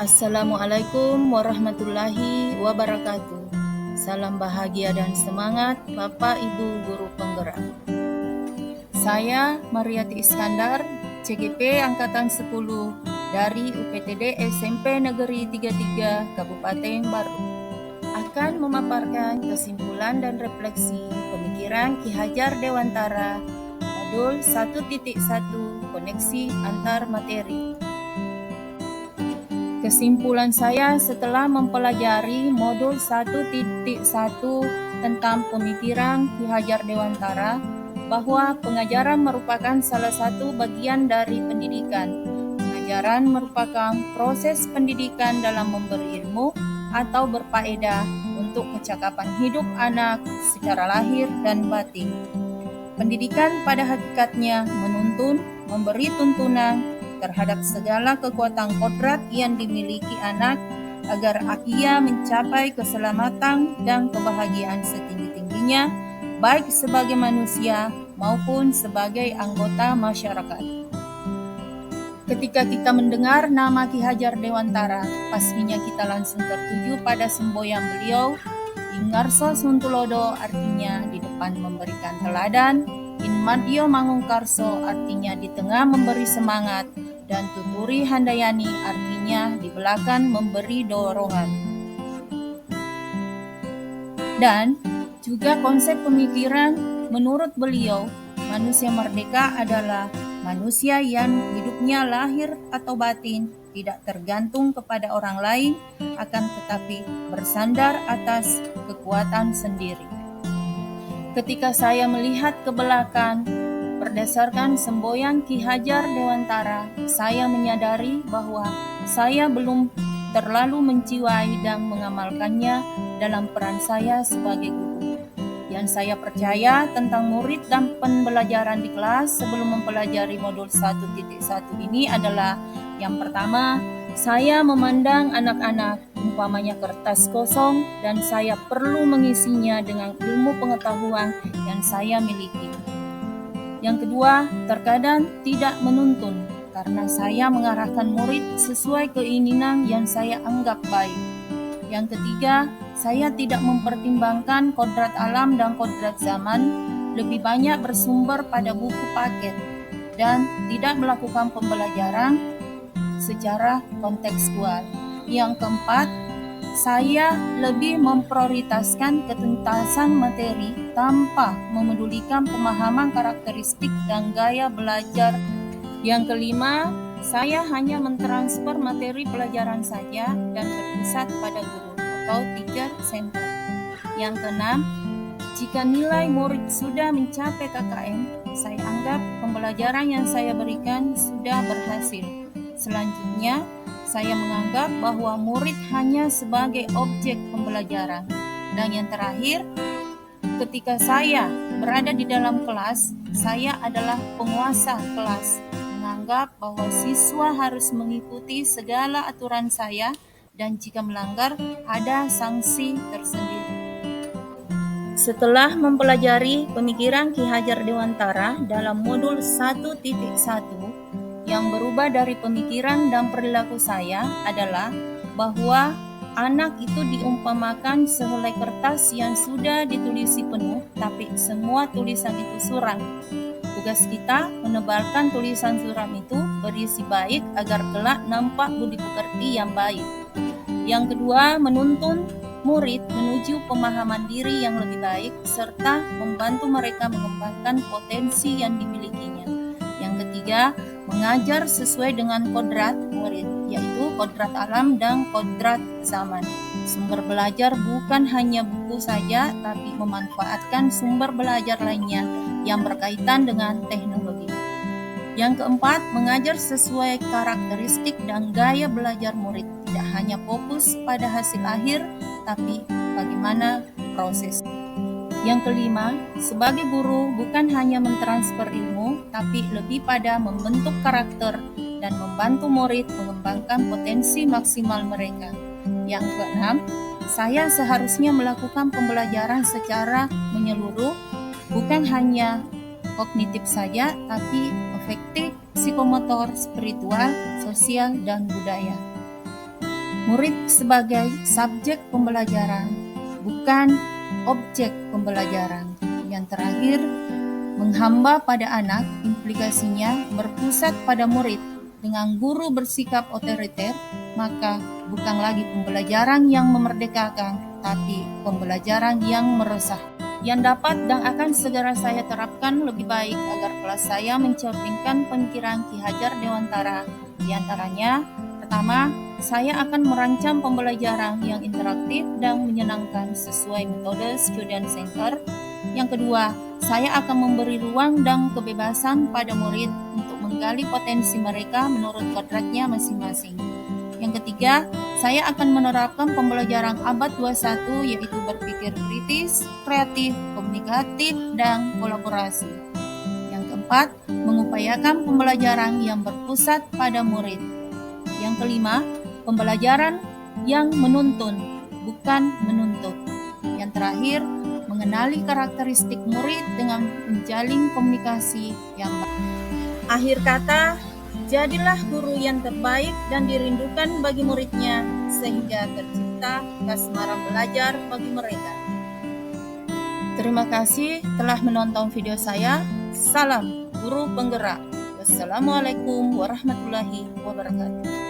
Assalamualaikum warahmatullahi wabarakatuh. Salam bahagia dan semangat Bapak Ibu Guru Penggerak. Saya Mariati Iskandar, CGP Angkatan 10 dari UPTD SMP Negeri 33 Kabupaten Baru, akan memaparkan kesimpulan dan refleksi pemikiran Ki Hajar Dewantara Modul 1.1 Koneksi Antar Materi. Kesimpulan saya setelah mempelajari modul 1.1 tentang pemikiran Ki Hajar Dewantara bahwa pengajaran merupakan salah satu bagian dari pendidikan. Pengajaran merupakan proses pendidikan dalam memberi ilmu atau berfaedah untuk kecakapan hidup anak secara lahir dan batin. Pendidikan pada hakikatnya menuntun, memberi tuntunan terhadap segala kekuatan kodrat yang dimiliki anak agar ia mencapai keselamatan dan kebahagiaan setinggi-tingginya, baik sebagai manusia maupun sebagai anggota masyarakat. Ketika kita mendengar nama Ki Hajar Dewantara, pastinya kita langsung tertuju pada semboyan beliau, Ingarso Suntulodo, artinya di depan memberikan teladan, In Madyo Mangungkarso, artinya di tengah memberi semangat, dan Tuturi Handayani, artinya di belakang memberi dorongan. Dan juga konsep pemikiran menurut beliau, manusia merdeka adalah manusia yang hidupnya lahir atau batin tidak tergantung kepada orang lain, akan tetapi bersandar atas kekuatan sendiri. Ketika saya melihat ke belakang, berdasarkan semboyan Ki Hajar Dewantara, saya menyadari bahwa saya belum terlalu menjiwai dan mengamalkannya dalam peran saya sebagai guru. Yang saya percaya tentang murid dan pembelajaran di kelas sebelum mempelajari modul 1.1 ini adalah yang pertama, saya memandang anak-anak umpamanya kertas kosong dan saya perlu mengisinya dengan ilmu pengetahuan yang saya miliki. Yang kedua, terkadang tidak menuntun karena saya mengarahkan murid sesuai keinginan yang saya anggap baik. Yang ketiga, saya tidak mempertimbangkan kodrat alam dan kodrat zaman, lebih banyak bersumber pada buku paket dan tidak melakukan pembelajaran secara kontekstual. Yang keempat, saya lebih memprioritaskan ketuntasan materi tanpa memedulikan pemahaman karakteristik dan gaya belajar. Yang kelima, saya hanya mentransfer materi pelajaran saja dan berpusat pada guru atau teacher center. Yang keenam, jika nilai murid sudah mencapai KKM, saya anggap pembelajaran yang saya berikan sudah berhasil. Selanjutnya, saya menganggap bahwa murid hanya sebagai objek pembelajaran. Dan yang terakhir, ketika saya berada di dalam kelas, saya adalah penguasa kelas, menganggap bahwa siswa harus mengikuti segala aturan saya dan jika melanggar ada sanksi tersendiri. Setelah mempelajari pemikiran Ki Hajar Dewantara dalam modul 1.1, yang berubah dari pemikiran dan perilaku saya adalah bahwa anak itu diumpamakan sehelai kertas yang sudah ditulisi penuh, tapi semua tulisan itu suram. Tugas kita menebalkan tulisan suram itu berisi baik agar kelak nampak budi pekerti yang baik. Yang kedua, menuntun murid menuju pemahaman diri yang lebih baik serta membantu mereka mengembangkan potensi yang dimilikinya. Yang ketiga, mengajar sesuai dengan kodrat murid, yaitu kodrat alam dan kodrat zaman. Sumber belajar bukan hanya buku saja, tapi memanfaatkan sumber belajar lainnya yang berkaitan dengan teknologi. Yang keempat, mengajar sesuai karakteristik dan gaya belajar murid, tidak hanya fokus pada hasil akhir, tapi bagaimana proses. Yang kelima, sebagai guru bukan hanya mentransfer ilmu, tapi lebih pada membentuk karakter dan membantu murid mengembangkan potensi maksimal mereka. Yang keenam, saya seharusnya melakukan pembelajaran secara menyeluruh, bukan hanya kognitif saja, tapi afektif, psikomotor, spiritual, sosial, dan budaya. Murid sebagai subjek pembelajaran, bukan objek pembelajaran. Yang terakhir, menghamba pada anak, implikasinya berpusat pada murid. Dengan guru bersikap otoriter, maka bukan lagi pembelajaran yang memerdekakan, tapi pembelajaran yang meresah. Yang dapat dan akan segera saya terapkan lebih baik agar kelas saya mencerminkan pemikiran Ki Hajar Dewantara. Di antaranya, pertama, saya akan merancang pembelajaran yang interaktif dan menyenangkan sesuai metode student center. Yang kedua, saya akan memberi ruang dan kebebasan pada murid untuk menggali potensi mereka menurut kodratnya masing-masing. Yang ketiga, saya akan menerapkan pembelajaran abad 21 yaitu berpikir kritis, kreatif, komunikatif, dan kolaborasi. Yang keempat, mengupayakan pembelajaran yang berpusat pada murid. Yang kelima, pembelajaran yang menuntun, bukan menuntut. Yang terakhir, mengenali karakteristik murid dengan menjalin komunikasi yang baik. Akhir kata, jadilah guru yang terbaik dan dirindukan bagi muridnya, sehingga tercipta kasmaran belajar bagi mereka. Terima kasih telah menonton video saya. Salam Guru Penggerak. Wassalamualaikum warahmatullahi wabarakatuh.